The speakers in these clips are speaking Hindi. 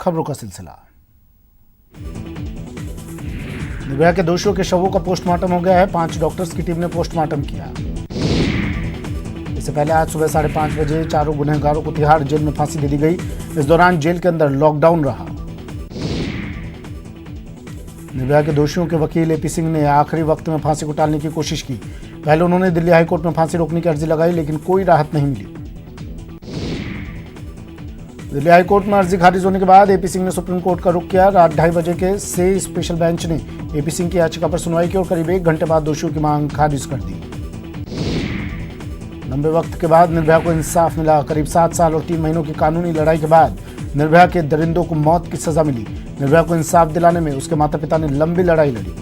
खबरों का सिलसिला। निर्भया के दोषियों के शवों का पोस्टमार्टम हो गया है। 5 डॉक्टर्स की टीम ने पोस्टमार्टम किया। इससे पहले आज सुबह 5:30 बजे चारों गुनहगारों को तिहाड़ जेल में फांसी दे दी गई। इस दौरान जेल के अंदर लॉकडाउन रहा। निर्भया के दोषियों के वकील एपी सिंह ने आखिरी वक्त में फांसी को टालने की कोशिश की। पहले उन्होंने दिल्ली हाईकोर्ट में फांसी रोकने की अर्जी लगाई, लेकिन कोई राहत नहीं मिली। दिल्ली हाईकोर्ट में अर्जी खारिज होने के बाद एपी सिंह ने सुप्रीम कोर्ट का रुख किया। रात 2:30 बजे के से स्पेशल बेंच ने एपी सिंह की याचिका पर सुनवाई की और करीब 1 घंटे बाद दोषियों की मांग खारिज कर दी। लंबे वक्त के बाद निर्भया को इंसाफ मिला। करीब 7 साल और 3 महीनों की कानूनी लड़ाई के बाद निर्भया के दरिंदों को मौत की सजा मिली। निर्भया को इंसाफ दिलाने में उसके माता पिता ने लंबी लड़ाई लड़ी।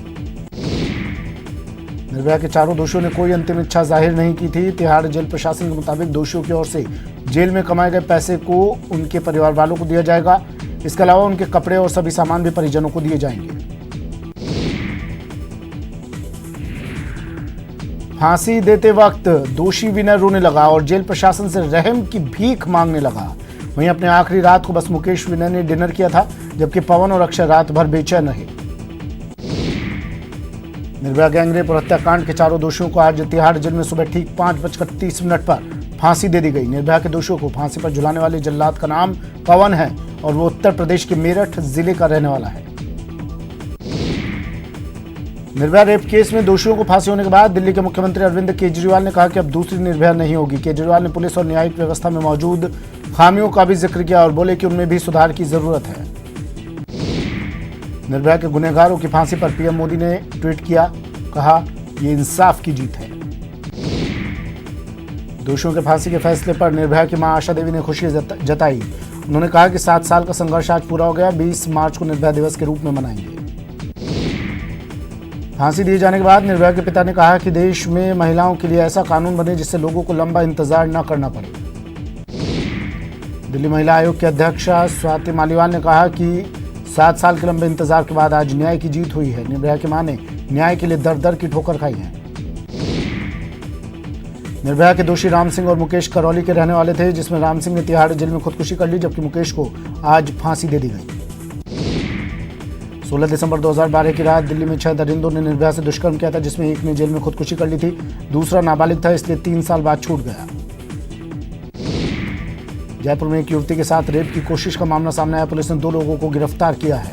निर्भया के चारों दोषियों ने कोई अंतिम इच्छा जाहिर नहीं की थी। तिहाड़ जेल प्रशासन के मुताबिक दोषियों की ओर से जेल में कमाए गए पैसे को उनके परिवार वालों को दिया जाएगा। इसके अलावा उनके कपड़े और सभी सामान भी परिजनों को दिए जाएंगे। फांसी देते वक्त दोषी विनय रोने लगा और जेल प्रशासन से रहम की भीख मांगने लगा। वहीं अपने आखिरी रात को बस मुकेश विनय ने डिनर किया था, जबकि पवन और अक्षय रात भर बेचैन रहे। निर्भया गैंगरेप और हत्याकांड के चारों दोषियों को आज तिहाड़ जेल में सुबह ठीक 5:30 पर फांसी दे दी गई। निर्भया के दोषियों को फांसी पर झुलाने वाले जल्लाद का नाम पवन है और वो उत्तर प्रदेश के मेरठ जिले का रहने वाला है। निर्भया रेप केस में दोषियों को फांसी होने के बाद दिल्ली के मुख्यमंत्री अरविंद केजरीवाल ने कहा कि अब दूसरी निर्भया नहीं होगी। केजरीवाल ने पुलिस और न्यायिक व्यवस्था में मौजूद खामियों का भी जिक्र किया और बोले कि उनमें भी सुधार की जरूरत है। निर्भया के गुनहगारों की फांसी पर पीएम मोदी ने ट्वीट किया, कहा ये इंसाफ की जीत है। दोषियों के फांसी के फैसले पर निर्भया की मां आशा देवी ने खुशी जताई। उन्होंने कहा कि 7 साल का संघर्ष आज पूरा हो गया। 20 मार्च को निर्भया दिवस के रूप में मनाएंगे। फांसी दिए जाने के बाद निर्भया के पिता ने कहा कि देश में महिलाओं के लिए ऐसा कानून बने जिससे लोगों को लंबा इंतजार न करना पड़े। दिल्ली महिला आयोग की अध्यक्षा स्वाति मालीवाल ने कहा कि 7 साल के लंबे इंतजार के बाद आज न्याय की जीत हुई है। निर्भया की मां ने न्याय के लिए दर दर की ठोकर खाई है। निर्भया के दोषी राम सिंह और मुकेश करौली के रहने वाले थे, जिसमें राम सिंह ने तिहाड़ जेल में खुदकुशी कर ली, जबकि मुकेश को आज फांसी दे दी गई। 16 दिसंबर 2012 की रात दिल्ली में 6 दरिंदों ने निर्भया से दुष्कर्म किया था, जिसमें एक ने जेल में खुदकुशी कर ली थी, दूसरा नाबालिग था, इसलिए 3 साल बाद छूट गया। जयपुर में एक युवती के साथ रेप की कोशिश का मामला सामने आया। पुलिस ने 2 लोगों को गिरफ्तार किया है।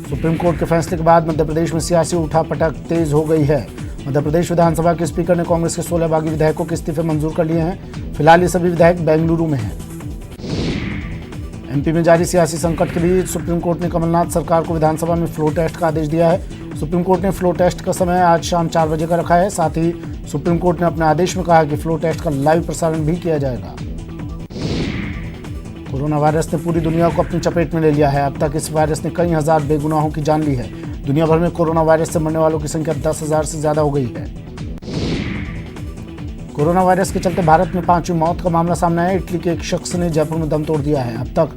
सुप्रीम कोर्ट के फैसले के बाद मध्य प्रदेश में सियासी उठापटक तेज हो गई है। मध्य प्रदेश विधानसभा के स्पीकर ने कांग्रेस के 16 बागी विधायकों के इस्तीफे मंजूर कर लिए हैं। फिलहाल ये सभी विधायक बेंगलुरु में हैं। एमपी में जारी सियासी संकट के बीच सुप्रीम कोर्ट ने कमलनाथ सरकार को विधानसभा में फ्लो टेस्ट का आदेश दिया है। सुप्रीम कोर्ट ने फ्लो टेस्ट का समय आज शाम 4 बजे का रखा है। साथ ही सुप्रीम कोर्ट ने अपने आदेश में कहा कि फ्लो टेस्ट का लाइव प्रसारण भी किया जाएगा। कोरोना वायरस ने पूरी दुनिया को अपनी चपेट में ले लिया है। अब तक इस वायरस ने कई हजार बेगुनाहों की जान ली है। दुनिया भर में कोरोना वायरस से मरने वालों की संख्या 10,000 से ज्यादा हो गई है। कोरोना वायरस के चलते भारत में 5वीं मौत का मामला सामने आया। इटली के एक शख्स ने जयपुर में दम तोड़ दिया है। अब तक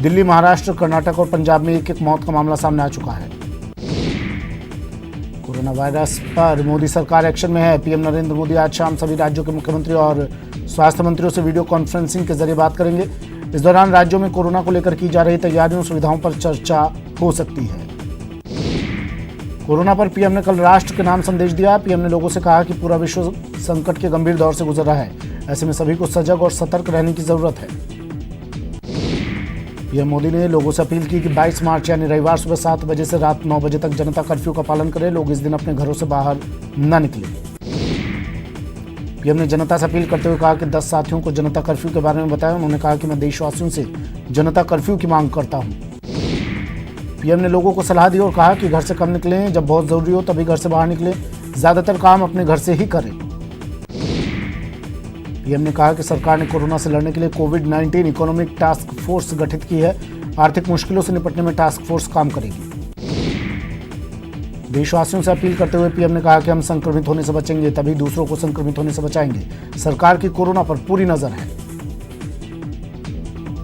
दिल्ली, महाराष्ट्र, कर्नाटक और पंजाब में एक मौत का मामला सामने आ चुका है। कोरोना वायरस पर मोदी सरकार एक्शन में है। पीएम नरेंद्र मोदी आज शाम सभी राज्यों के मुख्यमंत्री और स्वास्थ्य मंत्रियों से वीडियो कॉन्फ्रेंसिंग के जरिए बात करेंगे। इस दौरान राज्यों में कोरोना को लेकर की जा रही तैयारियों, सुविधाओं पर चर्चा हो सकती है। कोरोना पर पीएम ने कल राष्ट्र के नाम संदेश दिया। पीएम ने लोगों से कहा कि पूरा विश्व संकट के गंभीर दौर से गुजर रहा है। ऐसे में सभी को सजग और सतर्क रहने की जरूरत है। पीएम मोदी ने लोगों से अपील की कि 22 मार्च यानी रविवार सुबह 7 बजे से रात 9 बजे तक जनता कर्फ्यू का पालन करें। लोग इस दिन अपने घरों से बाहर न निकलें। पीएम ने जनता से अपील करते हुए कहा कि 10 साथियों को जनता कर्फ्यू के बारे में बताया। उन्होंने कहा कि मैं देशवासियों से जनता कर्फ्यू की मांग करता हूं। पीएम ने लोगों को सलाह दी और कहा कि घर से कम निकलें, जब बहुत जरूरी हो तभी घर से बाहर निकलें, ज्यादातर काम अपने घर से ही करें। पीएम ने कहा कि सरकार ने कोरोना से लड़ने के लिए कोविड-19 इकोनॉमिक टास्क फोर्स गठित की है। आर्थिक मुश्किलों से निपटने में टास्क फोर्स काम करेगी। देशवासियों से अपील करते हुए पीएम ने कहा कि हम संक्रमित होने से बचेंगे, तभी दूसरों को संक्रमित होने से बचाएंगे। सरकार की कोरोना पर पूरी नजर है।